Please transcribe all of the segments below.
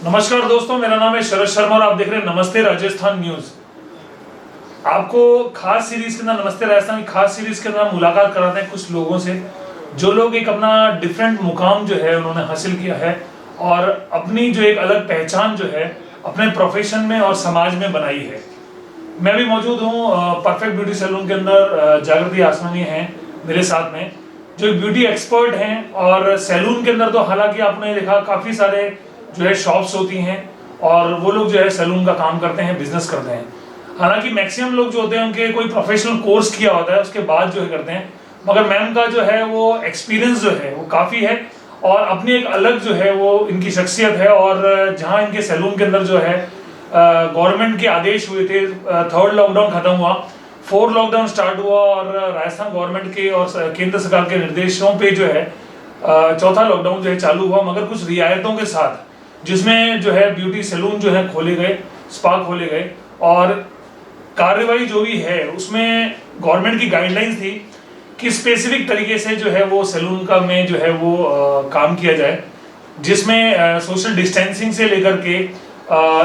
नमस्कार दोस्तों, मेरा नाम है शरद शर्मा और आप देख रहे हैं नमस्ते राजस्थान न्यूज। आपको खास सीरीज के अंदर नमस्ते राजस्थान की खास सीरीज के अंदर मुलाकात कराते हैं कुछ लोगों से जो लोग एक अपना डिफरेंट मुकाम जो है उन्होंने हासिल किया है और अपनी जो एक अलग पहचान जो है अपने प्रोफेशन में और समाज में बनाई है। मैं भी मौजूद हूँ परफेक्ट ब्यूटी सैलून के अंदर। जागृति आसमानी हैं मेरे साथ में, जो एक ब्यूटी एक्सपर्ट हैं। और सैलून के अंदर तो हालांकि आपने देखा काफ़ी सारे जो है शॉप्स होती हैं और वो लोग जो है सैलून का काम करते हैं, बिजनेस करते हैं। हालांकि मैक्सिमम लोग जो होते हैं उनके कोई प्रोफेशनल कोर्स किया होता है, उसके बाद जो है करते हैं। मगर मैम का जो है वो एक्सपीरियंस जो है वो काफ़ी है और अपनी एक अलग जो है वो इनकी शख्सियत है। और जहाँ इनके सैलून के अंदर जो है गवर्नमेंट के आदेश हुए थे, 3rd लॉकडाउन खत्म हुआ, 4th लॉकडाउन स्टार्ट हुआ और राजस्थान गवर्नमेंट के और केंद्र सरकार के निर्देशों पे जो है 4था लॉकडाउन जो है चालू हुआ, मगर कुछ रियायतों के साथ, जिसमें जो है ब्यूटी सैलून जो है खोले गए, स्पा खोले गए और कार्यवाही जो भी है उसमें गवर्नमेंट की गाइडलाइंस थी कि स्पेसिफिक तरीके से जो है वो सैलून का में जो है वो काम किया जाए, जिसमें सोशल डिस्टेंसिंग से लेकर के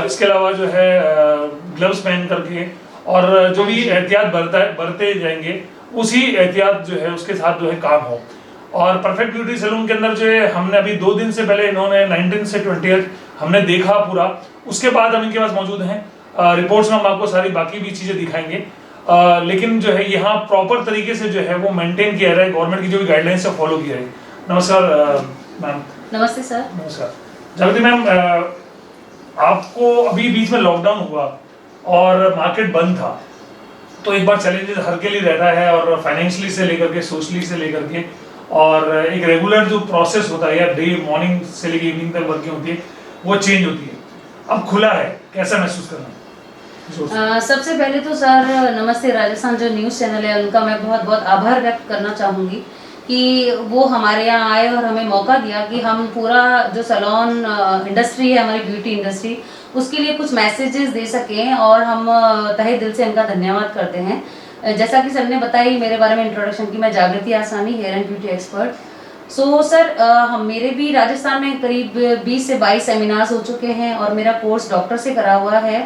इसके अलावा जो है ग्लव्स पहन करके और जो भी एहतियात बरते जाएंगे उसी एहतियात जो है उसके साथ जो है काम हो। और परफेक्ट ब्यूटी सैलून के अंदर जो है हमने अभी 2 दिन से पहले इन्होंने 19 से 20 हमने देखा पूरा, उसके बाद हम इनके पास मौजूद हैं। रिपोर्ट्स में हम आपको सारी बाकी भी चीज़ें दिखाएंगे, लेकिन जो है यहाँ प्रॉपर तरीके से जो है वो मेंटेन किया रहा है, गवर्नमेंट की जो भी गाइडलाइंस है फॉलो किया है। नमस्कार मैम। नमस्ते सर। नमस्कार जागृति मैम। आपको अभी बीच में लॉकडाउन हुआ और मार्केट बंद था, तो एक बार चैलेंजेस हर के लिए रहता है और फाइनेंशियली से लेकर के सोशली से लेकर के, और एक रेगुलर जो प्रोसेस होता है या डे मॉर्निंग से लेकर इवनिंग तक वर्किंग होती है वो चेंज होती है। अब खुला है, कैसा महसूस करना? सबसे पहले तो सर नमस्ते राजस्थान जो न्यूज़ चैनल है उनका मैं बहुत बहुत आभार व्यक्त करना चाहूँगी कि वो हमारे यहाँ आए और हमें मौका दिया कि हम पूरा जो सैलून इंडस्ट्री है, हमारी ब्यूटी इंडस्ट्री, उसके लिए कुछ मैसेजेस दे सकें और हम तहे दिल से इनका धन्यवाद करते हैं। जैसा कि सर ने बताई मेरे बारे में इंट्रोडक्शन की, मैं Jagriti Aasmani, hair and beauty expert. So sir हम मेरे भी राजस्थान में करीब 20 से 22 सेमिनार्स हो चुके हैं और मेरा कोर्स डॉक्टर से करा हुआ है,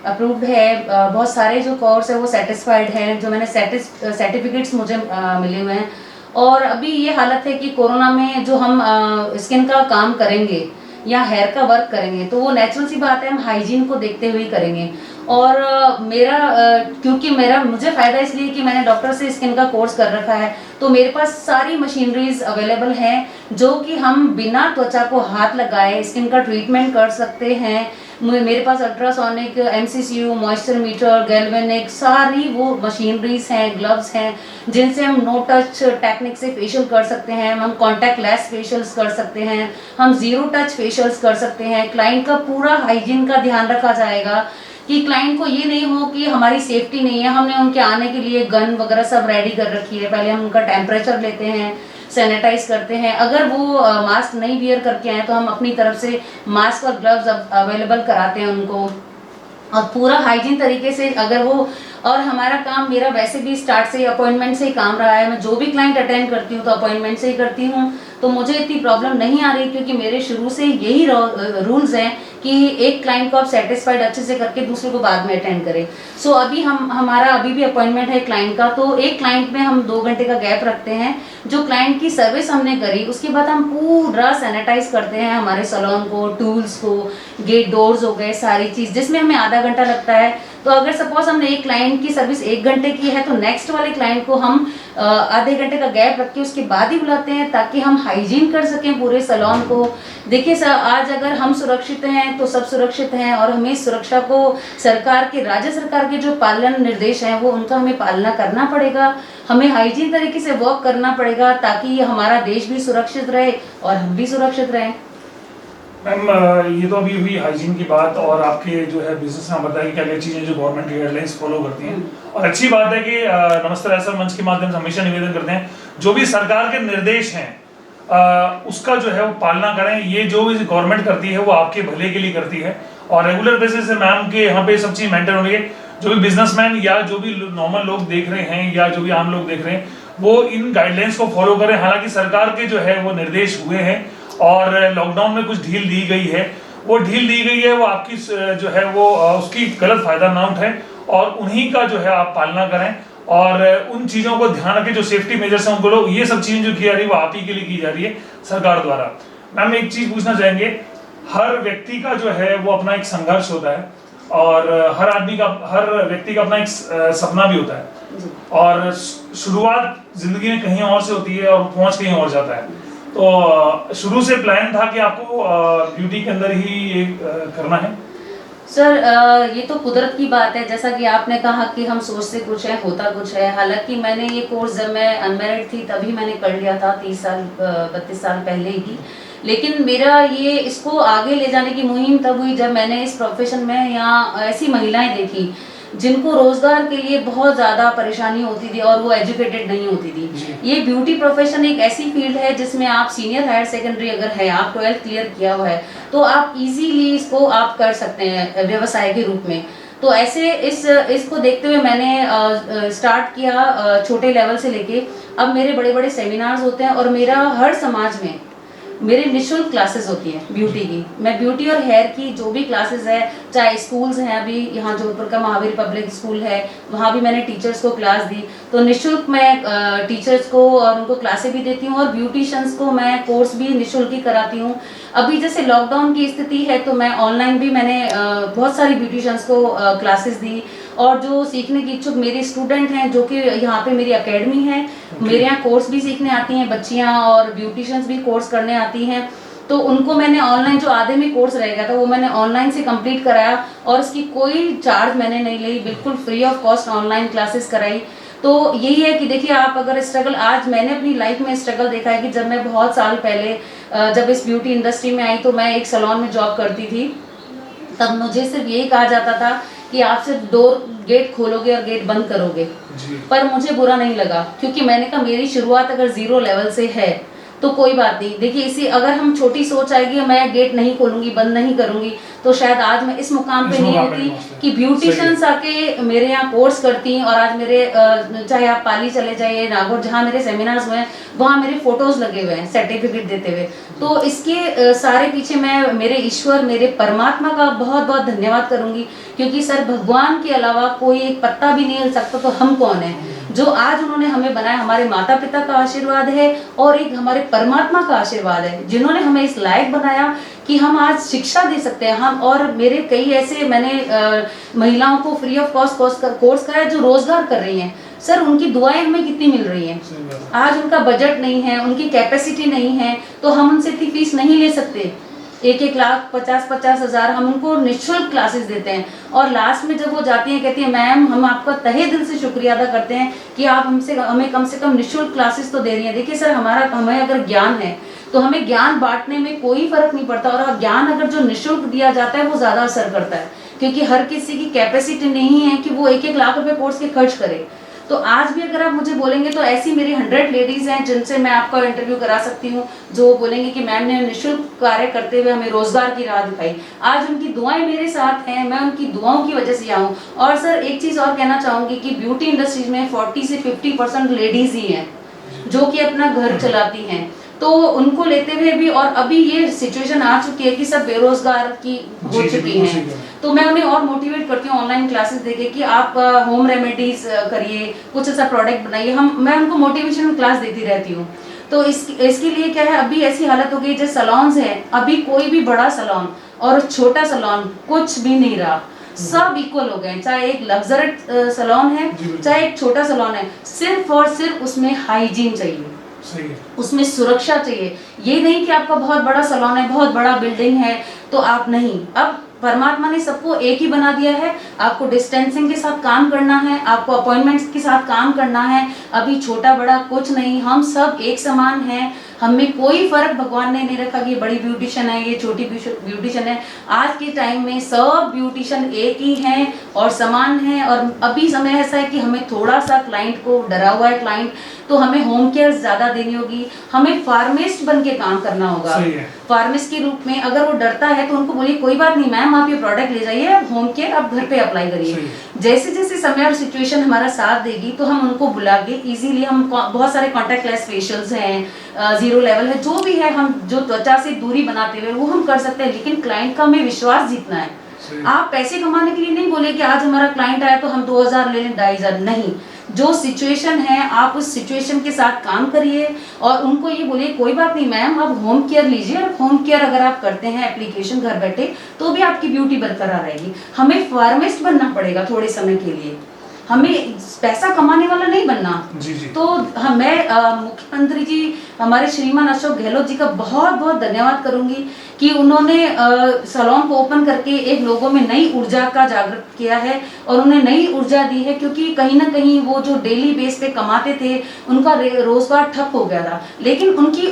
अप्रूव्ड है। बहुत सारे जो कोर्स है वो सेटिस्फाइड है, जो मैंने सर्टिफिकेट्स मुझे मिले हुए हैं। और अभी ये हालत है कि कोरोना में जो हम स्किन का काम करेंगे या हेयर का वर्क करेंगे तो वो नेचुरल सी बात है, हम हाइजीन को देखते हुए करेंगे। और क्योंकि मुझे फ़ायदा इसलिए कि मैंने डॉक्टर से स्किन का कोर्स कर रखा है, तो मेरे पास सारी मशीनरीज अवेलेबल हैं जो कि हम बिना त्वचा को हाथ लगाए स्किन का ट्रीटमेंट कर सकते हैं। मेरे पास ultrasonic, MCCU, moisture meter, galvanic, सारी वो मशीनरीज हैं, ग्लव्स हैं जिनसे हम नो टच टेक्निक से फेशियल कर सकते हैं, हम कॉन्टैक्ट लेस फेशियल्स कर सकते हैं, हम ज़ीरो टच फेशियल्स कर सकते हैं। क्लाइंट का पूरा हाइजीन का ध्यान रखा जाएगा कि क्लाइंट को ये नहीं हो कि हमारी सेफ्टी नहीं है। हमने उनके आने के लिए गन वगैरह सब रेडी कर रखी है, पहले हम उनका टेम्परेचर लेते हैं, सैनिटाइज करते हैं। अगर वो मास्क नहीं वियर करके आए तो हम अपनी तरफ से मास्क और ग्लव्स अवेलेबल कराते हैं उनको, और पूरा हाइजीन तरीके से अगर वो। और हमारा काम, मेरा वैसे भी स्टार्ट से अपॉइंटमेंट से ही काम रहा है, मैं जो भी क्लाइंट अटेंड करती हूँ तो अपॉइंटमेंट से ही करती हूँ, तो मुझे इतनी प्रॉब्लम नहीं आ रही क्योंकि मेरे शुरू से यही रूल्स हैं कि एक क्लाइंट को आप सेटिस्फाइड अच्छे से करके दूसरे को बाद में अटेंड करें। सो अभी हमारा अभी भी अपॉइंटमेंट है क्लाइंट का, तो एक क्लाइंट में हम 2 घंटे का गैप रखते हैं। जो क्लाइंट की सर्विस हमने करी उसके बाद हम पूरा सैनिटाइज करते हैं हमारे सैलून को, टूल्स को, गेट डोर्स हो गए, सारी चीज़, जिसमें हमें आधा घंटा लगता है। तो अगर सपोज हमने एक क्लाइंट की सर्विस 1 घंटे की है तो नेक्स्ट वाले क्लाइंट को हम आधे घंटे का गैप रख के उसके बाद ही बुलाते हैं ताकि हम हाइजीन कर सकें पूरे सैलून को। देखिए सर, आज अगर हम सुरक्षित हैं तो सब सुरक्षित हैं, और हमें सुरक्षा को सरकार के, राज्य सरकार के जो पालन निर्देश हैं वो उनका हमें पालना करना पड़ेगा। हमें हाइजीन तरीके से वर्क करना पड़ेगा ताकि हमारा देश भी सुरक्षित रहे और हम भी सुरक्षित रहें। मैम ये तो अभी हुई हाइजीन की बात और आपके जो है बिजनेस में बताया कि क्या क्या चीज़ें जो गवर्नमेंट की गाइडलाइंस फॉलो करती हैं, और अच्छी बात है कि नमस्ते राजस्थान मंच के माध्यम से हमेशा निवेदन करते हैं जो भी सरकार के निर्देश हैं उसका जो है वो पालना करें। ये जो भी गवर्नमेंट करती है वो आपके भले के लिए करती है और रेगुलर बेसिस से मैम के यहाँ पे सब चीज़ मेंटेन होनी है। जो भी बिजनेसमैन या जो भी नॉर्मल लोग देख रहे हैं या जो भी आम लोग देख रहे हैं वो इन गाइडलाइंस को फॉलो करें। हालांकि सरकार के जो है वो निर्देश हुए हैं और लॉकडाउन में कुछ ढील दी गई है, वो ढील दी गई है, वो आपकी जो है वो उसकी गलत फायदा ना उठाएं और उन्हीं का जो है आप पालना करें और उन चीज़ों को ध्यान रखें जो सेफ्टी मेजर्स हैं उनको लोग, ये सब चीज़ें जो की जा रही है वो आप ही के लिए की जा रही है सरकार द्वारा। मैम एक चीज़ पूछना चाहेंगे, हर व्यक्ति का जो है वो अपना एक संघर्ष होता है और हर व्यक्ति का अपना एक सपना भी होता है और शुरुआत जिंदगी में कहीं और से होती है और पहुंच कहीं और जाता है। तो शुरू से प्लान था कि आपको ब्यूटी के अंदर ही ये करना है? सर ये तो कुदरत की बात है, जैसा कि आपने कहा कि हम सोचते कुछ है होता कुछ है। हालांकि मैंने ये कोर्स जब मैं अनमैरिड थी तभी मैंने कर लिया था, 32 साल पहले ही। लेकिन मेरा ये इसको आगे ले जाने की मुहिम तब हुई जब मैंने इस प्रोफेशन में यहाँ ऐसी महिलाएं देखी जिनको रोजगार के लिए बहुत ज़्यादा परेशानी होती थी और वो एजुकेटेड नहीं होती थी। ये ब्यूटी प्रोफेशन एक ऐसी फील्ड है जिसमें आप सीनियर हायर सेकेंडरी अगर है, आप 12th क्लियर किया हुआ है, तो आप इजीली इसको आप कर सकते हैं व्यवसाय के रूप में। तो ऐसे इसको देखते हुए मैंने स्टार्ट किया छोटे लेवल से लेके अब मेरे बड़े बड़े सेमिनार्स होते हैं और मेरा हर समाज में मेरे निःशुल्क क्लासेस होती हैं ब्यूटी की। मैं ब्यूटी और हेयर की जो भी क्लासेस है, चाहे स्कूल्स हैं, अभी यहाँ जोधपुर का महावीर पब्लिक स्कूल है, वहाँ भी मैंने टीचर्स को क्लास दी। तो निःशुल्क मैं टीचर्स को और उनको क्लासेस भी देती हूँ और ब्यूटिशियंस को मैं कोर्स भी निःशुल्क ही कराती हूँ। अभी जैसे लॉकडाउन की स्थिति है तो मैं ऑनलाइन भी मैंने बहुत सारी ब्यूटिशियंस को क्लासेस दी और जो सीखने की इच्छुक मेरे स्टूडेंट हैं जो कि यहाँ पे मेरी एकेडमी है, मेरे यहाँ कोर्स भी सीखने आती हैं बच्चियाँ और ब्यूटिशियंस भी कोर्स करने आती हैं। तो उनको मैंने ऑनलाइन जो आधे में कोर्स रह गया था वो मैंने ऑनलाइन से कंप्लीट कराया और उसकी कोई चार्ज मैंने नहीं ली, बिल्कुल free of cost online classes कराई। तो यही है कि देखिए आप अगर स्ट्रगल, आज मैंने अपनी लाइफ में स्ट्रगल देखा है कि जब मैं बहुत साल पहले जब इस ब्यूटी इंडस्ट्री में आई तो मैं एक सैलून में जॉब करती थी। तब मुझे सिर्फ यही कहा जाता था कि आप सिर्फ डोर गेट खोलोगे और गेट बंद करोगे, पर मुझे बुरा नहीं लगा क्योंकि मैंने कहा मेरी शुरुआत अगर 0 लेवल से है तो कोई बात नहीं। देखिए इसी अगर हम छोटी सोच आएगी मैं गेट नहीं खोलूंगी, बंद नहीं करूंगी, तो शायद आज मैं इस मुकाम पे नहीं होती कि ब्यूटिशियंस आके मेरे यहाँ कोर्स करती और आज मेरे चाहे आप पाली चले जाइए, नागौर, जहाँ मेरे सेमिनार्स हुए हैं वहाँ मेरे फोटोज लगे हुए हैं सर्टिफिकेट देते हुए। तो इसके सारे पीछे मैं मेरे ईश्वर, मेरे परमात्मा का बहुत बहुत धन्यवाद करूंगी क्योंकि सर भगवान के अलावा कोई एक पत्ता भी नहीं हिल सकता, तो हम कौन है जो आज उन्होंने हमें बनाया। हमारे माता पिता का आशीर्वाद है और एक हमारे परमात्मा का आशीर्वाद है जिन्होंने हमें इस लायक बनाया कि हम आज शिक्षा दे सकते हैं। हम और मेरे कई ऐसे मैंने महिलाओं को फ्री ऑफ कॉस्ट कोर्स कराया जो रोजगार कर रही हैं। सर उनकी दुआएं हमें कितनी मिल रही हैं। आज उनका बजट नहीं है, उनकी कैपेसिटी नहीं है, तो हम उनसे इतनी फीस नहीं ले सकते। 1-1 लाख 50-50 हज़ार हम उनको निःशुल्क क्लासेस देते हैं और लास्ट में जब वो जाती हैं कहती हैं मैम हम आपका तहे दिल से शुक्रिया अदा करते हैं कि आप हमें कम से कम निःशुल्क क्लासेस तो दे रही हैं। देखिए सर हमें अगर ज्ञान है तो हमें ज्ञान बांटने में कोई फर्क नहीं पड़ता और ज्ञान अगर जो निःशुल्क दिया जाता है वो ज़्यादा असर करता है क्योंकि हर किसी की कैपेसिटी नहीं है कि वो 1-1 लाख रुपए कोर्स के खर्च करे। तो आज भी अगर आप मुझे बोलेंगे तो ऐसी मेरी 100 लेडीज हैं जिनसे मैं आपका इंटरव्यू करा सकती हूँ जो बोलेंगे कि मैम ने निःशुल्क कार्य करते हुए हमें रोजगार की राह दिखाई। आज उनकी दुआएं मेरे साथ हैं, मैं उनकी दुआओं की वजह से यहाँ हूँ। और सर एक चीज और कहना चाहूंगी कि ब्यूटी इंडस्ट्रीज में 40 से 50% लेडीज ही हैं जो कि अपना घर चलाती हैं। तो उनको लेते हुए भी और अभी ये सिचुएशन आ चुकी है कि सब बेरोजगार की हो चुकी हैं, तो मैं उन्हें और मोटिवेट करती हूँ ऑनलाइन क्लासेस देके कि आप होम रेमेडीज करिए, कुछ ऐसा प्रोडक्ट बनाइए। मैं उनको मोटिवेशनल क्लास देती रहती हूँ। तो इसके लिए क्या है, अभी ऐसी हालत हो गई जो सैलून्स हैं, अभी कोई भी बड़ा सैलून और छोटा सैलून कुछ भी नहीं रहा, सब इक्वल हो गए। चाहे एक लग्जरी सैलून है चाहे एक छोटा सैलून है, सिर्फ और सिर्फ उसमें हाइजीन चाहिए, उसमें सुरक्षा चाहिए। ये नहीं कि आपका बहुत बड़ा सैलून है, बहुत बड़ा बिल्डिंग है तो आप नहीं। अब परमात्मा ने सबको एक ही बना दिया है, आपको डिस्टेंसिंग के साथ काम करना है, आपको अपॉइंटमेंट्स के साथ काम करना है। अभी छोटा बड़ा कुछ नहीं, हम सब एक समान हैं, हमें कोई फर्क भगवान ने नहीं रखा कि ये बड़ी ब्यूटिशियन है ये छोटी ब्यूटिशियन है। आज के टाइम में सब ब्यूटिशियन एक ही हैं और समान हैं। और अभी समय ऐसा है कि हमें थोड़ा सा क्लाइंट को डरा हुआ है क्लाइंट, तो हमें होम केयर ज्यादा देनी होगी, हमें फार्मिस्ट बन के काम करना होगा। फार्मिस्ट के रूप में अगर वो डरता है तो उनको बोलिए कोई बात नहीं मैम आप ये प्रोडक्ट ले जाइए, आप होम केयर आप घर पे अप्लाई करिए। जैसे जैसे समय और सिचुएशन हमारा साथ देगी तो हम उनको बुला के इजीली, हम बहुत सारे कॉन्टेक्ट लेस फेशियल्स हैं, जीरो लेवल है, जो भी है, हम जो त्वचा से दूरी बनाते हुए वो हम कर सकते हैं। लेकिन क्लाइंट का हमें विश्वास जीतना है। आप पैसे कमाने के लिए नहीं बोले कि आज हमारा क्लाइंट आया तो हम 2000 ले लें, 2500 नहीं। जो सिचुएशन है आप उस सिचुएशन के साथ काम करिए और उनको ये बोलिए कोई बात नहीं मैम, आप होम केयर लीजिए। और होम केयर अगर आप करते हैं एप्लीकेशन घर बैठे तो भी आपकी ब्यूटी बरकरार रहेगी। हमें फार्मिस्ट बनना पड़ेगा थोड़े समय के लिए, हमें पैसा कमाने वाला नहीं बनना। जी जी। तो मैं मुख्यमंत्री जी हमारे श्रीमान अशोक गहलोत जी का बहुत बहुत धन्यवाद करूंगी कि उन्होंने सैलून को ओपन करके एक लोगों में नई ऊर्जा का जागृत किया है और उन्हें नई ऊर्जा दी है। क्योंकि कहीं ना कहीं वो जो डेली बेस पे कमाते थे उनका रोजगार ठप हो गया था, लेकिन उनकी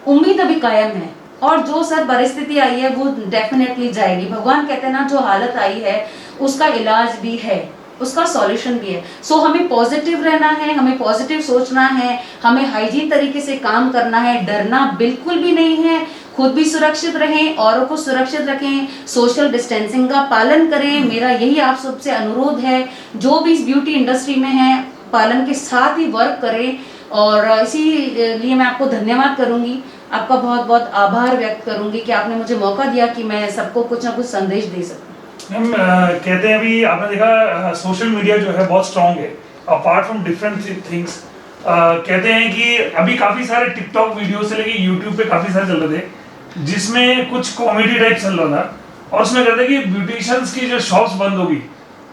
उम्मीद अभी कायम है। और जो सर परिस्थिति आई है वो डेफिनेटली जाएगी। भगवान कहते हैं ना, जो हालत आई है उसका इलाज भी है, उसका सॉल्यूशन भी है। सो हमें पॉजिटिव रहना है, हमें पॉजिटिव सोचना है, हमें हाइजीन तरीके से काम करना है, डरना बिल्कुल भी नहीं है। खुद भी सुरक्षित रहें, औरों को सुरक्षित रखें, सोशल डिस्टेंसिंग का पालन करें। मेरा यही आप सबसे अनुरोध है, जो भी इस ब्यूटी इंडस्ट्री में है पालन के साथ ही वर्क करें। और इसीलिए मैं आपको धन्यवाद करूंगी, आपका बहुत बहुत आभार व्यक्त करूंगी कि आपने मुझे मौका दिया कि मैं सबको कुछ ना कुछ संदेश दे सकूं। हम कहते हैं अभी आपने देखा सोशल मीडिया जो है बहुत स्ट्रांग है, अपार्ट फ्रॉम डिफरेंट थिंग्स। कहते हैं कि अभी काफ़ी सारे टिकटॉक वीडियो से लेके यूट्यूब पे काफ़ी सारे चल रहे थे जिसमें कुछ कॉमेडी टाइप चल रहा था और उसमें कहते हैं कि ब्यूटिशियंस की जो शॉप्स बंद होगी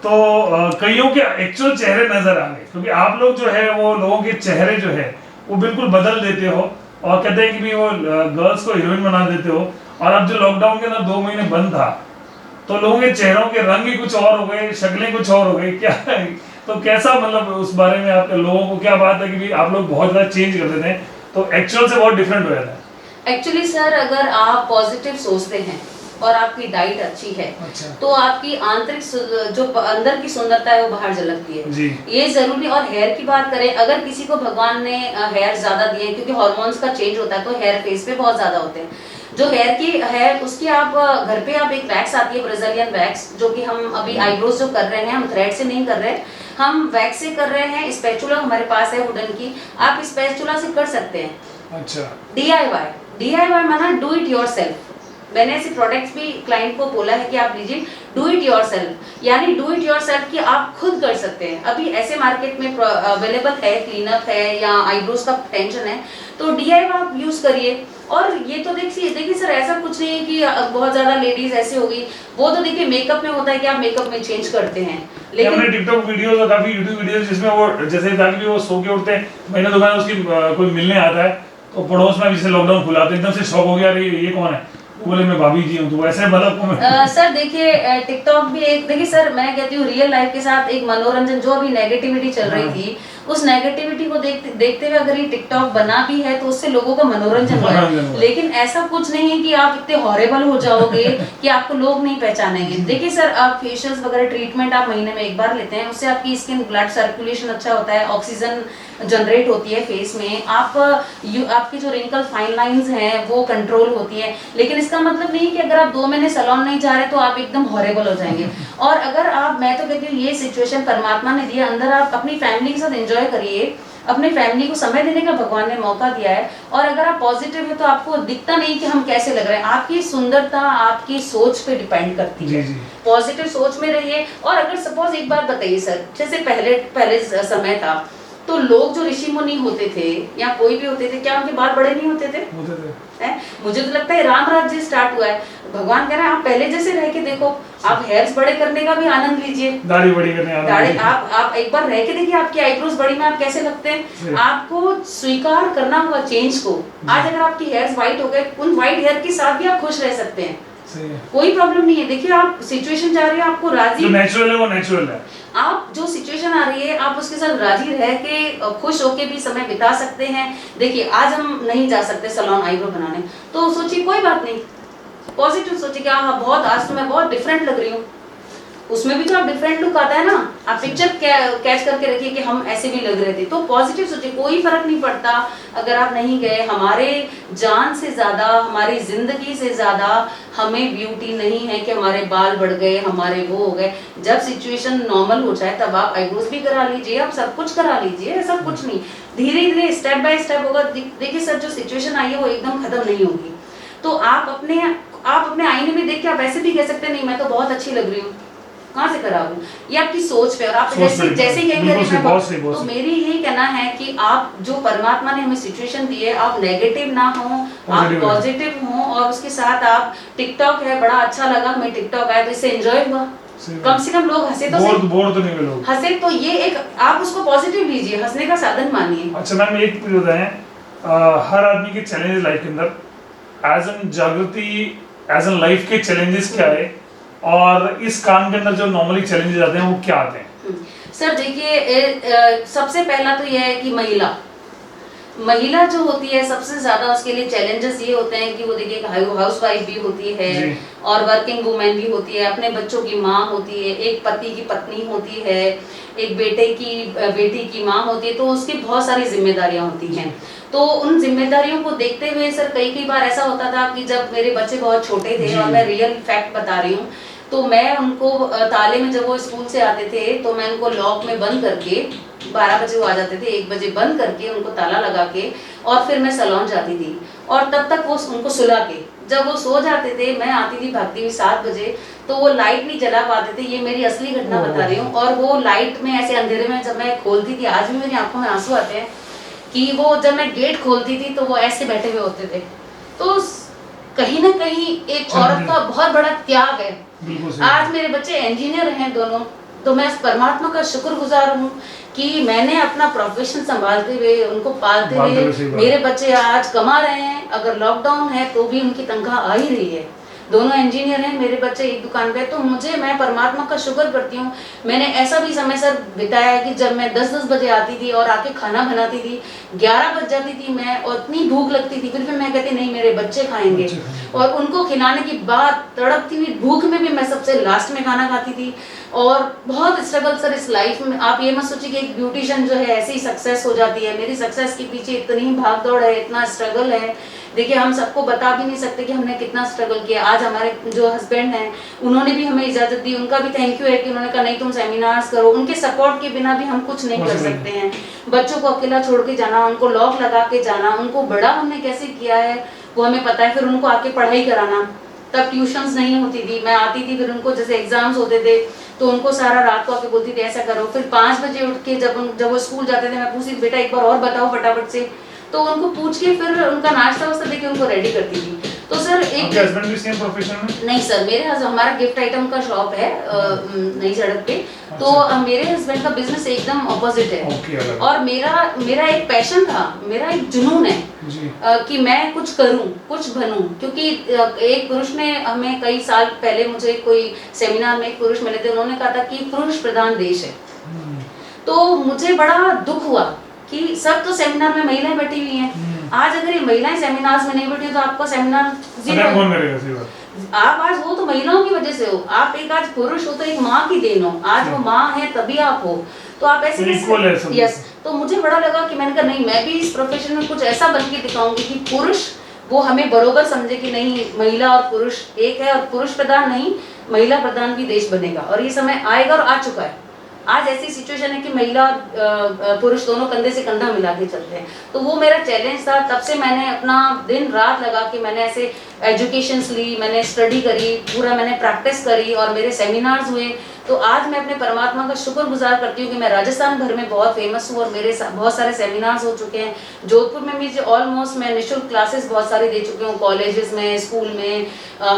तो कईयों के एक्चुअल चेहरे नजर आ गए, क्योंकि आप लोग जो है वो लोगों के चेहरे जो है वो बिल्कुल बदल देते हो और कहते हैं कि भी वो गर्ल्स को हीरोइन बना देते हो। और अब जो लॉकडाउन के अंदर 2 महीने बंद था तो लोगों के चेहरों के रंग ही कुछ और हो गए, शक्लें कुछ और हो गई क्या तो कैसा, मतलब उस बारे में आप लोगों को क्या बात है कि भी आप लोग बहुत ज़्यादा चेंज कर देते हैं तो एक्चुअल से बहुत डिफरेंट हो जाता है? एक्चुअली सर, अगर आप पॉजिटिव सोचते हैं और आपकी डाइट अच्छी है, अच्छा। तो आपकी आंतरिक जो अंदर की सुंदरता है वो बाहर झलकती है जी। ये जरूरी। और हेयर की बात करें, अगर किसी को भगवान ने हेयर ज्यादा दिए हैं, क्योंकि हार्मोन्स का चेंज होता है तो हेयर फेस पे बहुत ज्यादा होते हैं, जो हेयर की है उसकी आप घर पे आप एक वैक्स आती है ब्राजीलियन वैक्स, जो कि हम अभी आईब्रोज जो कर रहे हैं हम थ्रेड से नहीं कर रहे, हम वैक्स से कर रहे हैं। स्पैचुला हमारे पास है वुडन की, आप स्पैचुला से कर सकते हैं। अच्छा। DIY माना डू इट योरसेल्फ। मैंने ऐसे प्रोडक्ट्स भी क्लाइंट को बोला है कि आप लीजिए डू इट योरसेल्फ, यानी डू इट योरसेल्फ कि आप खुद कर सकते हैं। अभी ऐसे मार्केट में अवेलेबल है, क्लीनअप है या आईब्रोज का टेंशन है तो DIY आप यूज करिए। और ये तो देखिए सर, ऐसा कुछ नहीं है कि बहुत ज्यादा लेडीज ऐसे हो गई, वो तो देखिए मेकअप में होता है कि आप मेकअप में चेंज करते हैं। लेकिन हमने टिकटॉक वीडियोस और काफी यूट्यूब वीडियोस जिसमें वो जैसे ताकि भी वो सो के उठते हैं, मैंने दुकान उसकी कोई मिलने आता है तो पड़ोस में जैसे लॉकडाउन खुला तो एकदम से शॉक हो गया, अरे ये कौन है, बोले मैं भाभी जी हूँ। तो वैसे मतलब सर देखिए, टिकटॉक भी एक, देखिए सर मैं कहती हूँ रियल लाइफ के साथ एक मनोरंजन, जो अभी नेगेटिविटी चल रही थी उस नेगेटिविटी को देखते हुए अगर ये टिकटॉक बना भी है तो उससे लोगों का मनोरंजन हो रहा है। लेकिन ऐसा कुछ नहीं है कि आप इतने हॉरेबल हो जाओगे कि आपको लोग नहीं पहचानेंगे। देखिए सर, आप फेशियल्स वगैरह ट्रीटमेंट आप महीने में एक बार लेते हैं, उससे आपकी स्किन ब्लड सर्कुलेशन अच्छा होता है, ऑक्सीजन जनरेट होती है फेस में, आपकी जो रिंकल फाइन लाइंस हैं वो कंट्रोल होती है। लेकिन इसका मतलब नहीं कि अगर आप 2 महीने सैलून नहीं जा रहे तो आप एकदम हॉरेबल हो जाएंगे। और अगर आप, मैं तो कहती हूँ ये सिचुएशन परमात्मा ने दिया, अंदर आप अपनी फैमिली के साथ एंजॉय करिए, अपने फैमिली को समय देने का भगवान ने मौका दिया है। और अगर आप पॉजिटिव है तो आपको दिखता नहीं कि हम कैसे लग रहे हैं, आपकी सुंदरता आपकी सोच पे डिपेंड करती है। पॉजिटिव सोच में रहिए। और अगर सपोज एक बात बताइए सर, जैसे पहले समय था तो लोग जो ऋषि मुनि होते थे या कोई भी होते थे, क्या उनके बाल बड़े नहीं होते थे? मुझे तो लगता है राम राज्य स्टार्ट हुआ है, भगवान कह रहे हैं आप पहले जैसे रह के देखो, आप हेयर्स बड़े करने का भी आनंद लीजिए, दाढ़ी बड़ी करने दाढ़ी आप एक बार रह के देखिए आपकी आईब्रोज बड़ी में आप कैसे लगते हैं। आपको स्वीकार करना होगा चेंज को। आज अगर आपकी हेयर्स व्हाइट हो गए, उन व्हाइट हेयर के साथ भी आप खुश रह सकते हैं, कोई प्रॉब्लम नहीं है। देखिए आप सिचुएशन जा रही है, आपको राजी, जो नेचुरल है वो नेचुरल है, आप जो सिचुएशन आ रही है आप उसके साथ राजी रह के खुश होके भी समय बिता सकते हैं। देखिए आज हम नहीं जा सकते सैलून आईब्रो बनाने, तो सोचिए कोई बात नहीं, पॉजिटिव सोचिए कि हाँ बहुत आज तो मैं बहुत डिफरेंट लग रही हूँ, उसमें भी तो आप डिफरेंट लुक आता है ना, आप पिक्चर कैच करके रखिए कि हम ऐसे भी लग रहे थे, तो पॉजिटिव सोचिए, कोई फर्क नहीं पड़ता अगर आप नहीं गए। हमारे जान से ज्यादा, हमारी जिंदगी से ज्यादा हमें ब्यूटी नहीं है कि हमारे बाल बढ़ गए, हमारे वो हो गए। जब सिचुएशन नॉर्मल हो जाए तब आप आईब्रोज भी करा लीजिए, आप सब कुछ करा लीजिए, ऐसा कुछ नहीं, धीरे धीरे स्टेप बाय स्टेप होगा। देखिए सर, जो सिचुएशन आई है वो एकदम खत्म नहीं होगी। तो आप अपने आईने में देख के आप ऐसे भी कह सकते हैं नहीं मैं तो बहुत अच्छी लग रही हूँ, कहाँ से करा हूँ, ये आपकी सोच पे। और आप जैसे कहेंगे तो मेरी यही कहना है कि आप जो परमात्मा ने हमें सिचुएशन दी है, आप नेगेटिव ना हो, आप पॉजिटिव हो, और उसके साथ आप टिकटॉक है, बड़ा अच्छा लगा हमें टिकटॉक आया तो इससे एंजॉय हुआ, कम से कम लोग हंसे तो बोर तो नहीं हुए लोग, हंसे तो ये एक आप उसको पॉजिटिव लीजिए, हंसने का साधन मानिए। अच्छा मैम एक चीज बताएं, हर आदमी के चैलेंजेस लाइफ के अंदर, एज एन जागृति, एज एन लाइफ के चैलेंजेस क्या है, और इस काम के अंदर जो नॉर्मली चैलेंजेस आते हैं वो क्या आते हैं? सर देखिए, सबसे पहला तो यह है कि महिला जो होती है सबसे ज्यादा उसके लिए चैलेंजेस ये होते हैं कि वो देखिए हाउस वाइफ भी होती है और वर्किंग वुमेन भी होती है, अपने बच्चों की माँ होती है, एक पति की पत्नी होती है, एक बेटी की माँ होती है, तो उसकी बहुत सारी जिम्मेदारियां होती हैं। तो उन जिम्मेदारियों को देखते हुए सर कई बार ऐसा होता था कि जब मेरे बच्चे बहुत छोटे थे, और मैं रियल फैक्ट बता रही हूँ, तो मैं उनको ताले में, जब वो स्कूल से आते थे तो मैं उनको लॉक में बंद करके, 12 बजे वो आ जाते थे, 1 बजे बंद करके उनको ताला लगा के, और फिर मैं सैलून जाती थी, और तब तक वो उनको सुला के, जब वो सो जाते थे मैं आती थी भागती हुई 7 बजे, तो वो लाइट नहीं जला पाते थे, ये मेरी असली घटना बता रही हूँ। और वो लाइट में ऐसे अंधेरे में जब मैं खोलती थी, आज भी मेरी आंखों में आंसू आते हैं कि वो जब मैं गेट खोलती थी तो वो ऐसे बैठे हुए होते थे। तो कहीं ना कहीं एक औरत का बहुत बड़ा त्याग है। आज मेरे बच्चे इंजीनियर हैं दोनों, तो मैं परमात्मा का शुक्रगुजार हूँ कि मैंने अपना प्रोफेशन संभालते हुए, उनको पालते हुए मेरे बच्चे आज कमा रहे हैं। अगर लॉकडाउन है तो भी उनकी तनख्वाह आ ही रही है, दोनों इंजीनियर हैं मेरे बच्चे, एक दुकान पे। तो मैं परमात्मा का शुक्र करती हूँ। मैंने ऐसा भी समय सर बिताया है कि जब मैं 10-10 बजे आती थी और आके खाना बनाती थी, 11 बज जाती थी मैं, और इतनी भूख लगती थी, फिर मैं कहती नहीं मेरे बच्चे खाएंगे, और उनको खिलाने की बाद तड़पती हुई भूख में भी मैं सबसे लास्ट में खाना खाती थी। और बहुत स्ट्रगल सर इस लाइफ में, आप ये मत सोचिए कि एक ब्यूटिशियन जो है ऐसे ही सक्सेस हो जाती है। मेरी सक्सेस के पीछे इतनी भागदौड़ है, इतना स्ट्रगल है, देखिए हम सबको बता भी नहीं सकते कि हमने कितना स्ट्रगल किया। आज हमारे जो हस्बैंड हैं उन्होंने भी हमें इजाजत दी, उनका भी थैंक यू है कि उन्होंने कहा नहीं तुम सेमिनार्स करो, उनके सपोर्ट के बिना भी हम कुछ नहीं कर सकते हैं। बच्चों को अकेला छोड़ के जाना, उनको लॉक लगा के जाना, उनको बड़ा हमने कैसे किया है वो हमें पता है। फिर उनको आके पढ़ाई कराना, तब ट्यूशंस नहीं होती थी, मैं आती थी, फिर उनको जैसे एग्जाम्स होते थे तो उनको सारा रात को आके बोलती थी ऐसा करो। फिर 5 बजे उठ के जब वो स्कूल जाते थे मैं पूछती बेटा एक बार और बताओ फटाफट से, तो उनको पूछ के फिर उनका नाश्ता वास्ता देके उनको रेडी करती थी। तो सर एक हस्बैंड भी सेम प्रोफेशन में? नहीं सर, मेरे हमारा गिफ्ट आइटम का शॉप है नई सड़क पे। तो मेरे हस्बैंड का बिजनेस एकदम ऑपोजिट है। और मेरा एक पैशन था, मेरा एक जुनून है कि मैं कुछ करूं, कुछ बनूं। क्योंकि एक पुरुष ने हमें कई साल पहले, मुझे कोई सेमिनार में एक पुरुष मिले थे, उन्होंने कहा था कि पुरुष प्रधान देश है। तो मुझे बड़ा दुख हुआ कि सब तो सेमिनार में महिलाएं बैठी हुई हैं, आज अगर ये महिलाएं सेमिनार्स में नहीं बैठी तो आपका सेमिनार जीरो। आप आज हो तो महिलाओं की वजह से हो, आप एक आज पुरुष हो तो एक माँ की देन हो, आज वो माँ है तभी आप हो। तो आप ऐसे यस। तो मुझे बड़ा लगा कि मैंने कहा नहीं मैं भी इस प्रोफेशन में कुछ ऐसा बन के दिखाऊंगी कि पुरुष वो हमें बरोबर समझे कि नहीं महिला और पुरुष एक है, और पुरुष प्रधान नहीं महिला प्रधान भी देश बनेगा। और ये समय आएगा और आ चुका है। आज ऐसी सिचुएशन है कि महिला और पुरुष दोनों कंधे से कंधा मिला के चलते हैं। तो वो मेरा चैलेंज था, तब से मैंने अपना दिन रात लगा के मैंने ऐसे एजुकेशंस ली, मैंने स्टडी करी, पूरा मैंने प्रैक्टिस करी और मेरे सेमिनार्स हुए। तो आज मैं अपने परमात्मा का शुक्रगुजार करती हूँ कि मैं राजस्थान भर में बहुत फेमस हूँ और मेरे बहुत सारे सेमिनार्स हो चुके हैं। जोधपुर में मुझे ऑलमोस्ट मैं निःशुल्क क्लासेस बहुत सारी दे चुकी हूँ, कॉलेजेस में, स्कूल में,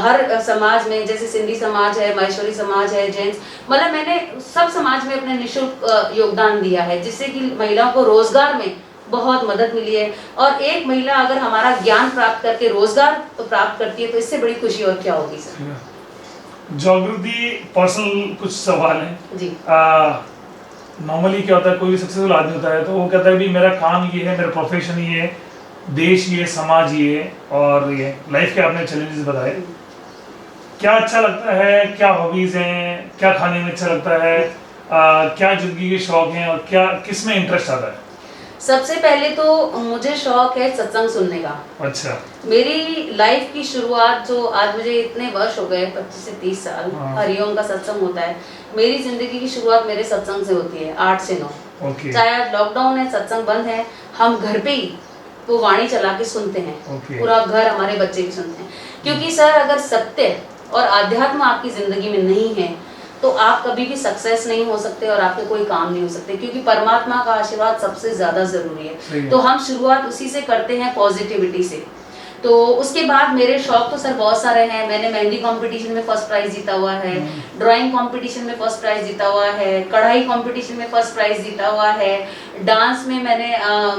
हर समाज में, जैसे सिंधी समाज है, माहेश्वरी समाज है, जैन्स, मतलब मैंने सब समाज में अपने निःशुल्क योगदान दिया है, जिससे कि महिलाओं को रोजगार में बहुत मदद मिली है। और एक महिला अगर हमारा ज्ञान प्राप्त करके रोजगार तो प्राप्त करती है तो इससे बड़ी खुशी और क्या होगी सर। जागृति, पर्सनल कुछ सवाल हैं जी। नॉर्मली क्या होता है, कोई भी सक्सेसफुल आदमी होता है तो वो कहता है भी मेरा काम ये है, मेरा प्रोफेशन ये है, देश ये, समाज ये, और ये लाइफ के आपने चैलेंजेस बताए। क्या अच्छा लगता है, क्या हॉबीज हैं, क्या खाने में अच्छा लगता है, क्या जिंदगी के शौक हैं और क्या किस में इंटरेस्ट आता है? सबसे पहले तो मुझे शौक है सत्संग सुनने का। अच्छा। मेरी लाइफ की शुरुआत, जो आज मुझे इतने वर्ष हो गए, 25 से 30 साल, हाँ। हरिओम का सत्संग होता है। मेरी जिंदगी की शुरुआत मेरे सत्संग से होती है, 8 से 9। ओके। चाहे आज लॉकडाउन है, सत्संग बंद है, हम घर पे ही वो वाणी चला के सुनते हैं। ओके। पूरा घर, हमारे बच्चे भी सुनते हैं। क्योंकि सर, अगर सत्य और आध्यात्म आपकी जिंदगी में नहीं है तो आप कभी भी सक्सेस नहीं हो सकते और आपके कोई काम नहीं हो सकते, क्योंकि परमात्मा का आशीर्वाद सबसे ज्यादा जरूरी है। तो हम शुरुआत उसी से करते हैं, पॉजिटिविटी से। तो उसके बाद मेरे शौक तो सर बहुत सारे हैं। मैंने मेहंदी कंपटीशन में फर्स्ट प्राइज जीता हुआ है, ड्राइंग कंपटीशन में फर्स्ट प्राइज जीता हुआ है, कढ़ाई कंपटीशन में फर्स्ट प्राइज जीता हुआ है, डांस में मैंने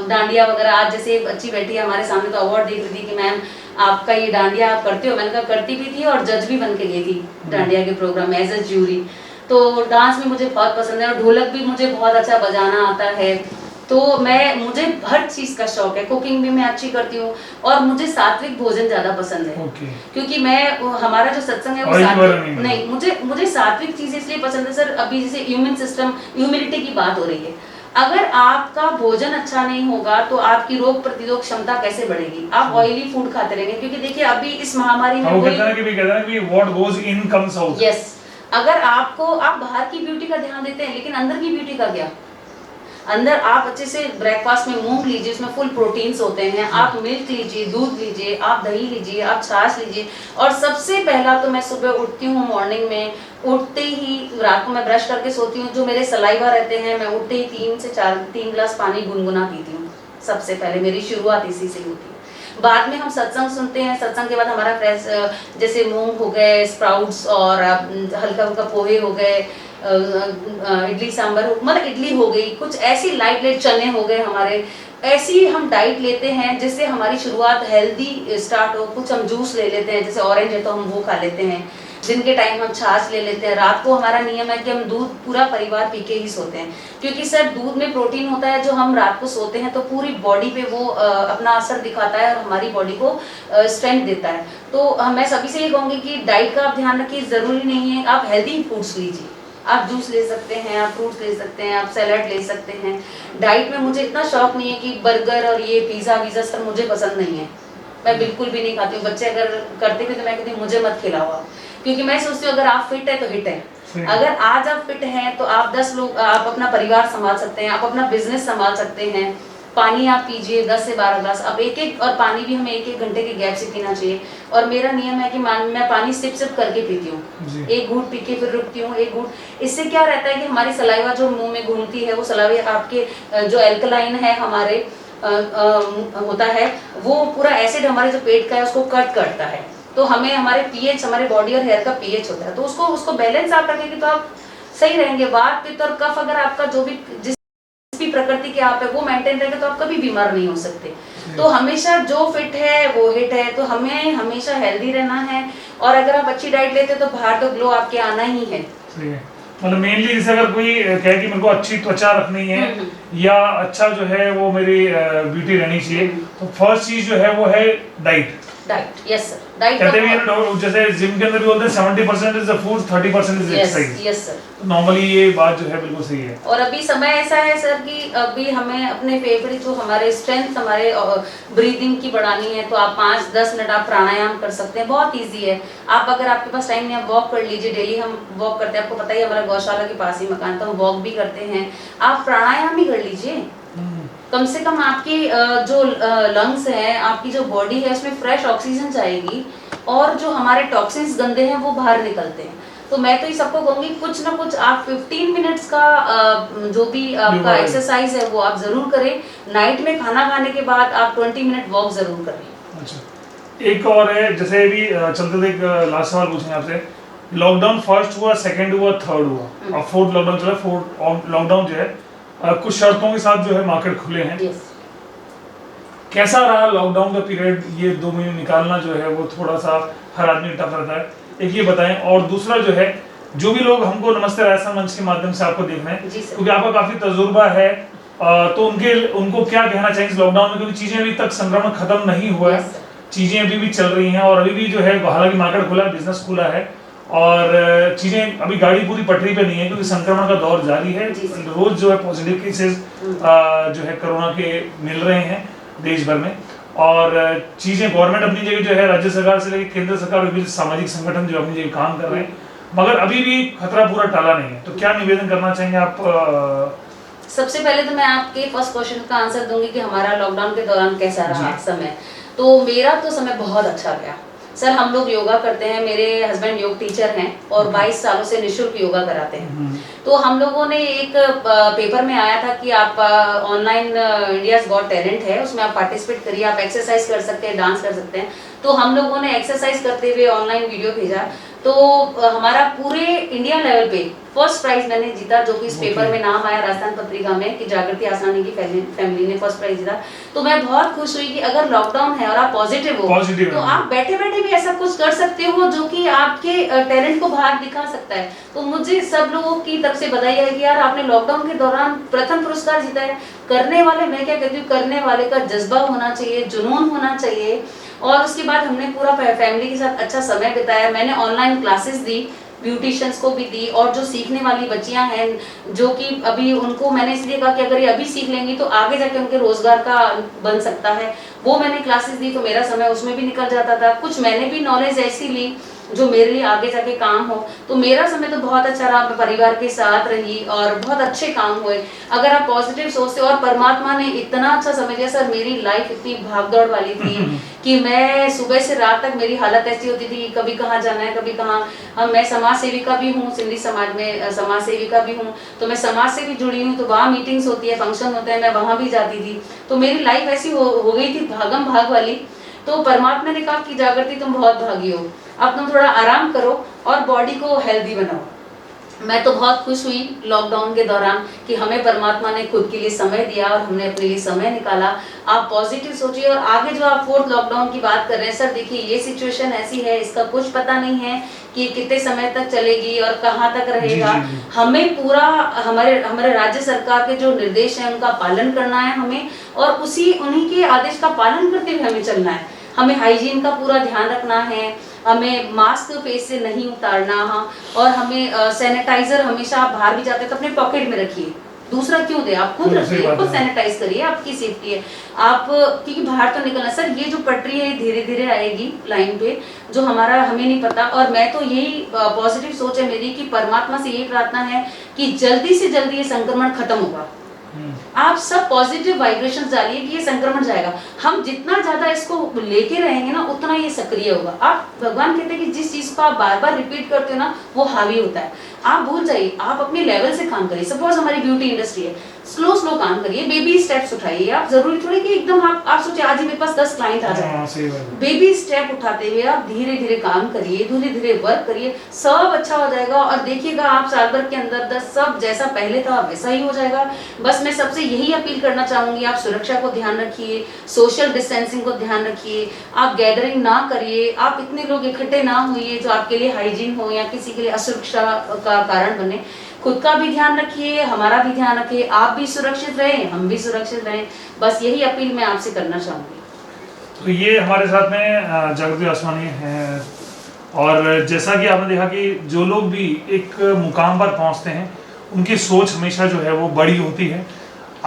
डांडिया वगैरह, आज जैसे बच्ची बैठी है हमारे सामने तो अवार्ड देख रही थी कि मैम आपका ये डांडिया आप करते हो। मैंने कहा करती भी थी और जज भी बन के गई थी डांडिया के प्रोग्राम में एज ए ज्यूरी। तो डांस में मुझे बहुत पसंद है और ढोलक भी मुझे बहुत अच्छा बजाना आता है। तो मुझे हर चीज का शौक है। कुकिंग भी मैं अच्छी करती हूँ और मुझे सात्विक भोजन ज्यादा पसंद है। क्योंकि हमारा जो सत्संग है वो सात्विक नहीं, मुझे सात्विक चीज इसलिए पसंद है सर। अभी जैसे इम्यून सिस्टम, इम्यूनिटी की बात हो रही है, अगर आपका भोजन अच्छा नहीं होगा तो आपकी रोग प्रतिरोधक क्षमता कैसे बढ़ेगी? आप ऑयली फूड खाते रहेंगे, क्योंकि देखिए अभी इस महामारी में what goes in comes out. Yes, अगर आप बाहर की ब्यूटी का ध्यान देते हैं लेकिन अंदर की ब्यूटी का क्या? अंदर आप अच्छे से ब्रेकफास्ट में मूंग लीजिए, उसमें फुल प्रोटीन्स होते हैं। आप मिल्क लीजिए, दूध लीजिए, आप दही लीजिए, आप छाछ लीजिए। और सबसे पहला तो मैं सुबह उठती हूँ, मॉर्निंग में उठते ही, रात को मैं ब्रश करके सोती हूँ, जो मेरे सलाइवा रहते हैं मैं उठते ही 3 गिलास पानी गुनगुना पीती हूँ। सबसे पहले मेरी शुरुआत इसी से होती है। बाद में हम सत्संग सुनते हैं। सत्संग के बाद हमारा फ्रेश, जैसे मूंग हो गए, स्प्राउट्स और हल्का हल्का पोहे हो गए, इडली सांभर, मतलब इडली हो गई, कुछ ऐसी लाइट चने हो गए हमारे। ऐसी हम डाइट लेते हैं जिससे हमारी शुरुआत हेल्दी स्टार्ट हो। कुछ हम जूस ले लेते हैं, जैसे ऑरेंज है तो हम वो खा लेते हैं। दिन के टाइम हम छाछ ले लेते हैं। रात को हमारा नियम है कि हम दूध पूरा परिवार पी के ही सोते हैं, क्योंकि सर दूध में प्रोटीन होता है। जो हम रात को सोते हैं तो पूरी बॉडी पे वो अपना असर दिखाता है और हमारी बॉडी को स्ट्रेंथ देता है। तो मैं सभी से ये कहूँगी कि डाइट का आप ध्यान रखिए। ज़रूरी नहीं है, आप हेल्दी फूड्स लीजिए, आप जूस ले सकते हैं, आप फ्रूट्स ले सकते हैं, आप सैलड ले सकते हैं। डाइट में मुझे इतना शौक नहीं है कि बर्गर और ये पिज़्ज़ा वीज़ा सर मुझे पसंद नहीं है। मैं बिल्कुल भी नहीं खाती हूँ। बच्चे अगर करते भी तो मैं कहती हूँ मुझे मत खिलाओ आप, क्योंकि मैं सोचती हूँ अगर आप फिट है तो हिट है। अगर आज आप फिट हैं तो आप 10 लोग, आप अपना परिवार संभाल सकते हैं, आप अपना बिजनेस संभाल सकते हैं। पानी आप पीजिए 10 से 12 ग्लास, अब एक और पानी भी हमें 1-1 घंटे के गैप से पीना चाहिए। और मेरा नियम है कि मैं पानी सिप करके पीती हूँ। एक घूंट पी के फिर रुकती हूँ, एक घूंट। इससे क्या रहता है कि हमारी सलाइवा जो मुंह में घूमती है, वो सलाइवा आपके जो एल्कलाइन है हमारे होता है, वो पूरा एसिड हमारे जो पेट का है उसको कट करता है। तो हमें हमारे पीएच, हमारे बॉडी और हेयर का पीएच होता है, तो उसको बैलेंस आप रखेंगे तो आप सही रहेंगे। वात, पित्त और कफ, अगर आपका जो भी जिस भी प्रकृति के आप है वो मेंटेन रहेगा तो आप कभी बीमार नहीं हो सकते। तो हमेशा जो फिट है वो हिट है। तो हमें हमेशा हेल्दी रहना है, और अगर आप अच्छी डाइट लेते तो बाहर तो ग्लो आपके आना ही है। मतलब मेनली जैसे अगर कोई कहे कि मेरे को अच्छी त्वचा रखनी है या अच्छा जो है वो मेरी ब्यूटी रहनी चाहिए, तो फर्स्ट चीज जो है वो है diet. Diet, yes sir, diet कहते हैं जैसे जिम के अंदर भी बोलते हैं 70% is the food, 30% is exercise. Yes sir, normally ये बात जो है बिल्कुल सही है। और अभी समय ऐसा है सर कि अभी हमें अपने फेफड़े, जो हमारे स्ट्रेंथ, हमारे ब्रीदिंग की बढ़ानी है, तो आप 5-10 मिनट आप प्राणायाम कर सकते हैं। बहुत ईजी है। आप अगर आपके पास टाइम नहीं, आप वॉक कर लीजिए। डेली हम वॉक करते हैं, आपको पता ही है हमारा गौशाला के पास ही मकान, तो हम वॉक भी करते हैं। आप प्राणायाम भी कर लीजिए। कम से कम आपकी जो लंग्स हैं, आपकी जो बॉडी है, उसमें फ्रेश ऑक्सीजन जाएगी और जो हमारे टॉक्सिन्स गंदे हैं वो बाहर निकलते हैं। तो मैं तो ये सबको कहूँगी कुछ ना कुछ आप 15 मिनट्स का जो भी आपका एक्सरसाइज है वो आप जरूर करें। नाइट में खाना खाने के बाद आप 20 मिनट वॉक जरूर करें। अच्छा, एक और है, जैसे भी चलते थे, लास्ट सवाल पूछेंगे आपसे। लॉकडाउन फर्स्ट हुआ, सेकंड हुआ, थर्ड हुआ, और फोर्थ लॉकडाउन चला। फोर्थ लॉकडाउन जो है कुछ शर्तों के साथ जो है मार्केट खुले हैं। कैसा रहा लॉकडाउन का पीरियड? ये 2 महीने निकालना जो है वो थोड़ा सा हर आदमी टफ रहता है। एक ये बताएं, और दूसरा जो है, जो भी लोग हमको नमस्ते राजस्थान मंच के माध्यम से आपको देख रहे हैं, क्योंकि आपका काफी तजुर्बा है, तो उनको क्या कहना चाहिए इस लॉकडाउन में? क्योंकि चीजें अभी तक संक्रमण खत्म नहीं हुआ है, चीजें अभी भी चल रही हैं, और अभी भी जो है हालांकि मार्केट खुला है, बिजनेस खुला है, और चीजें अभी गाड़ी पूरी पटरी पे नहीं है क्योंकि संक्रमण का दौर जारी है। रोज जो है पॉजिटिव केसेस जो है कोरोना के मिल रहे हैं देश भर में। और चीजें गवर्नमेंट अपनी जगह जो है राज्य सरकार से लेकर केंद्र सरकार और सामाजिक संगठन जो अपनी जगह काम कर रहे हैं, मगर अभी भी खतरा पूरा टाला नहीं है। तो क्या निवेदन करना चाहेंगे आप? सबसे पहले तो मैं आपके फर्स्ट क्वेश्चन का आंसर दूंगी कि हमारा लॉकडाउन के दौरान कैसा रहा समय। तो मेरा तो समय बहुत अच्छा गया सर। हम लोग योगा करते हैं, मेरे हस्बैंड योग टीचर हैं और 22 सालों से निःशुल्क योगा कराते हैं। तो हम लोगों ने एक पेपर में आया था कि आप ऑनलाइन इंडियाज गॉट टैलेंट है, उसमें आप पार्टिसिपेट करिए, आप एक्सरसाइज कर सकते हैं, डांस कर सकते हैं। तो हम लोगों ने एक्सरसाइज करते हुए ऑनलाइन वीडियो भेजा, तो हमारा पूरे इंडिया लेवल पे फर्स्ट प्राइज मैंने जीता, जो कि इस पेपर में नाम आया राजस्थान पत्रिका में कि जागृति आसरानी की फैमिली ने फर्स्ट प्राइज जीता। तो मैं बहुत खुश हुई कि अगर लॉकडाउन है और आप पॉजिटिव हो तो आप बैठे बैठे भी ऐसा कुछ कर सकते हो जो कि आपके टैलेंट को बाहर दिखा सकता है। तो मुझे सब लोगों की तरफ से बधाई है कि यार आपने लॉकडाउन के दौरान प्रथम पुरस्कार जीता है। करने वाले, मैं क्या कहती हूँ, करने वाले का जज्बा होना चाहिए, जुनून होना चाहिए। और उसके बाद हमने पूरा फैमिली के साथ अच्छा समय बिताया। मैंने ऑनलाइन क्लासेस दी, ब्यूटिशियंस को भी दी, और जो सीखने वाली बच्चियां हैं जो कि अभी उनको मैंने इसलिए कहा कि अगर ये अभी सीख लेंगी तो आगे जाके उनके रोजगार का बन सकता है, वो मैंने क्लासेस दी। तो मेरा समय उसमें भी निकल जाता था। कुछ मैंने भी नॉलेज ऐसी ली जो मेरे लिए आगे जाके काम हो। तो मेरा समय तो बहुत अच्छा रहा, मैं परिवार के साथ रही और बहुत अच्छे काम हुए। अगर आप पॉजिटिव सोचते हो, और परमात्मा ने इतना अच्छा समय दिया सर। मेरी लाइफ इतनी भागदौड़ वाली थी कि मैं सुबह से रात तक मेरी हालत ऐसी होती थी, कभी कहाँ जाना है, कभी कहाँ। मैं समाज सेविका भी हूँ, सिंधी समाज में समाज सेविका भी हूँ, तो मैं समाज से भी जुड़ी हूँ। तो वहाँ मीटिंग्स होती है, फंक्शन होते हैं, मैं वहाँ भी जाती थी। तो मेरी लाइफ ऐसी हो गई थी भागम भाग वाली। तो परमात्मा ने कहा कि जागृति तुम बहुत भागी हो, अब तुम थोड़ा आराम करो और बॉडी को हेल्दी बनाओ। मैं तो बहुत खुश हुई लॉकडाउन के दौरान कि हमें परमात्मा ने खुद के लिए समय दिया और हमने अपने लिए समय निकाला। आप पॉजिटिव सोचिए। और आगे जो आप फोर्थ लॉकडाउन की बात कर रहे हैं सर, देखिए ये सिचुएशन ऐसी है, इसका कुछ पता नहीं है कि कितने समय तक चलेगी और कहाँ तक रहेगा। हमें पूरा हमारे राज्य सरकार के जो निर्देश हैं उनका पालन करना है हमें, और उन्हीं के आदेश का पालन करते हुए हमें चलना है। हमें हाइजीन का पूरा ध्यान रखना है, हमें मास्क फेस से नहीं उतारना, और हमें सैनिटाइजर हमेशा आप बाहर भी जाते हैं तो अपने पॉकेट में रखिए। दूसरा क्यों दे, आप खुद रखिए, खुद सैनिटाइज करिए, आपकी सेफ्टी है। आप क्योंकि बाहर तो निकलना सर, ये जो पटरी है धीरे धीरे आएगी लाइन पे, जो हमें नहीं पता। और मैं तो यही पॉजिटिव सोच है मेरी कि परमात्मा से यही प्रार्थना है कि जल्दी से जल्दी ये संक्रमण खत्म होगा। आप सब पॉजिटिव वाइब्रेशंस डालिए कि ये संक्रमण जाएगा। हम जितना ज्यादा इसको लेके रहेंगे ना, उतना ये सक्रिय होगा। आप, भगवान कहते हैं कि जिस चीज को आप बार बार रिपीट करते हो ना, वो हावी होता है। आप भूल जाइए, आप अपने लेवल से काम करिए। सपोज हमारी ब्यूटी इंडस्ट्री है, स्लो स्लो काम करिए, बेबी स्टेप्स उठाइए। आप जरूरी थोड़ी कि एकदम आप सोचिए आज ही मेरे पास 10 क्लाइंट आ जाए। बेबी स्टेप उठाते हुए आप धीरे धीरे काम करिए, धीरे धीरे वर्क करिए, सब अच्छा हो जाएगा। और देखिएगा आप साल भर के अंदर सब जैसा पहले था वैसा ही हो जाएगा। बस मैं सबसे यही अपील करना चाहूंगी, आप सुरक्षा को ध्यान रखिए, सोशल डिस्टेंसिंग को ध्यान रखिए, आप गैदरिंग ना करिए, आप इतने लोग इकट्ठे ना होइए जो आपके लिए हाइजीन हो या किसी के लिए असुरक्षा का कारण बने। खुद का भी ध्यान रखिए, हमारा भी ध्यान रखिए, आप भी सुरक्षित रहें, हम भी सुरक्षित रहें। बस यही अपील मैं आपसे करना चाहूंगी। तो ये हमारे साथ में जागृति आसरानी हैं, और जैसा कि आपने देखा कि जो लोग भी एक मुकाम पर पहुंचते हैं उनकी सोच हमेशा जो है वो बड़ी होती है।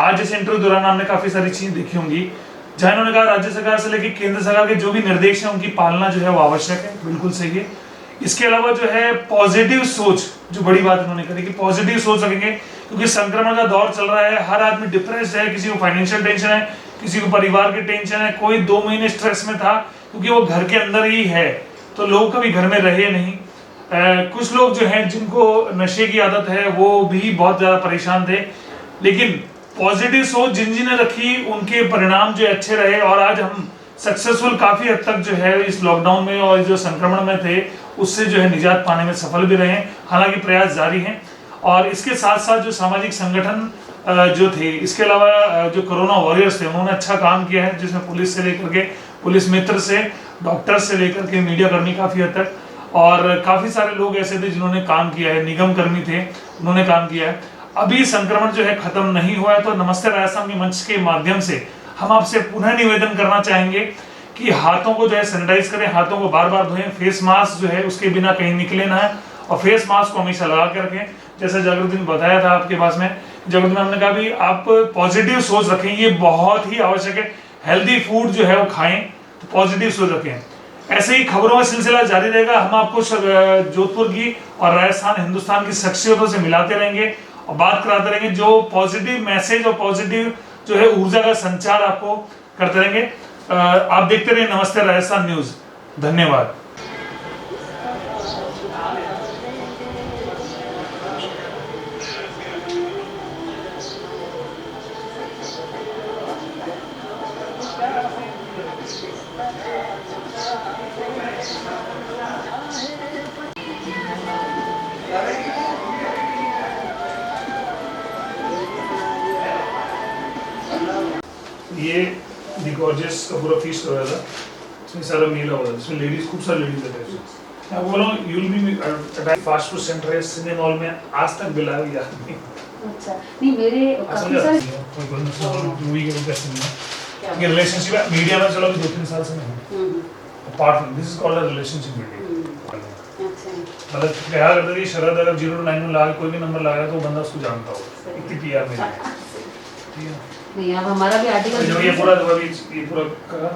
आज इस इंटरव्यू दौरान हमने काफी सारी चीजें देखी होंगी जहाँ इन्होंने कहा राज्य सरकार से लेकर केंद्र सरकार के जो भी निर्देश हैं उनकी पालना जो है वो आवश्यक है, बिल्कुल सही है। इसके अलावा जो है पॉजिटिव सोच, जो बड़ी बात इन्होंने करी कि पॉजिटिव सोच रखेंगे, क्योंकि संक्रमण का दौर चल रहा है, हर आदमी डिप्रेस्ड है, किसी को फाइनेंशियल टेंशन है, किसी को परिवार की टेंशन है, कोई 2 महीने स्ट्रेस में था क्योंकि वो घर के अंदर ही है, तो लोग कभी घर में रहे नहीं। कुछ लोग जो हैं जिनको नशे की आदत है वो भी बहुत ज्यादा परेशान थे, लेकिन पॉजिटिव सोच जिन रखी उनके परिणाम जो अच्छे रहे, और आज हम सक्सेसफुल काफी हद तक जो है इस लॉकडाउन में और जो संक्रमण में थे उससे जो है निजात पाने में सफल भी रहे। हालांकि प्रयास जारी हैं, और इसके साथ साथ जो सामाजिक संगठन जो थे, इसके अलावा जो कोरोना वॉरियर्स थे, उन्होंने अच्छा काम किया है, जिसमें पुलिस से लेकर के पुलिस मित्र से, डॉक्टर से लेकर के मीडिया कर्मी काफी हद तक, और काफी सारे लोग ऐसे थे जिन्होंने काम किया है, निगम कर्मी थे, उन्होंने काम किया है। अभी संक्रमण जो है खत्म नहीं हुआ है, तो नमस्ते राजस्थान के मंच के माध्यम से हम आपसे पुनः निवेदन करना चाहेंगे कि हाथों को जो है सैनिटाइज करें, हाथों को बार बार धोएं, फेस मास्क जो है उसके बिना कहीं निकले ना है, और फेस मास्क को हमेशा लगा के रखें। जैसा जागृति ने बताया था आपके पास में, जागृति में हमने कहा भी आप पॉजिटिव सोच रखें, ये बहुत ही आवश्यक है। हेल्दी फूड जो है वो खाएं, तो पॉजिटिव सोच रखें। ऐसे ही खबरों का सिलसिला जारी रहेगा। हम आपको जोधपुर की और राजस्थान हिंदुस्तान की शख्सियतों से मिलाते रहेंगे और बात कराते रहेंगे, जो पॉजिटिव मैसेज और पॉजिटिव जो है ऊर्जा का संचार आपको करते रहेंगे। आप देखते रहिए नमस्ते राजस्थान न्यूज। धन्यवाद। ये दी गॉर्जियस का पूरा फीस्ट हो रहा था, इसमें सारा मेला हो रहा था, इसमें लेडीज, खूब सारी लेडीज रहते हैं। मैं बोल रहा हूँ you'll be attack fast food centre है, सिनेमा हॉल में आज तक बिला भी याद नहीं। अच्छा, नहीं मेरे काफी सारे मूवी के रूप में ये रिलेशनशिप है मीडिया में, चलो अभी 2-3 साल से नहीं, apart from this is called a relationship building. अच्छा, मतलब क्या करते थे, शरद अगर 09 में लगा कोई भी नंबर लगाया तो वो बंदा उसको जानता हो, इतनी पीआर में है, ठीक है। नहीं अब हमारा भी आर्टिकल जो ये पूरा का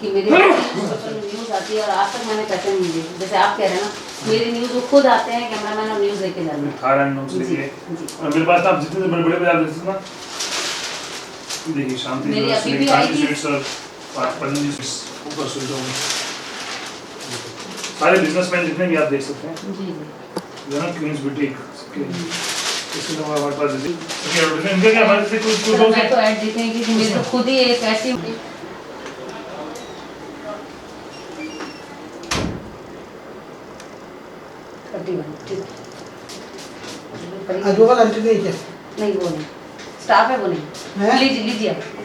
कि मेरे न्यूज आती है और आज तक मैंने पैसे नहीं दिए, जैसे आप कह रहे हैं ना, मेरी न्यूज वो खुद आते हैं कैमरामैन और न्यूज लेके जाते हैं। थाईलैंड नोट्स लिखिए, और मेरे पास आप जितने बड़े बड़े बाजार देखते हैं ना, देखिए शांति मेरी अभी भी आएगी ऊपर सुविधा, सारे बिजनेसमैन जितने भी आप देख सकते हैं, जी जी, जो ना क्वींस बुटीक के इसके तो हमारे पास जैसे इनके क्या हमारे से कुछ सर, मैं तो ऐड देते हैं कि मेरे तो खुद ही एक ऐसी आज वो वाला नहीं क्या? नहीं वो नहीं, स्टाफ है वो नहीं, हैं? लीजिए लीजिए आप।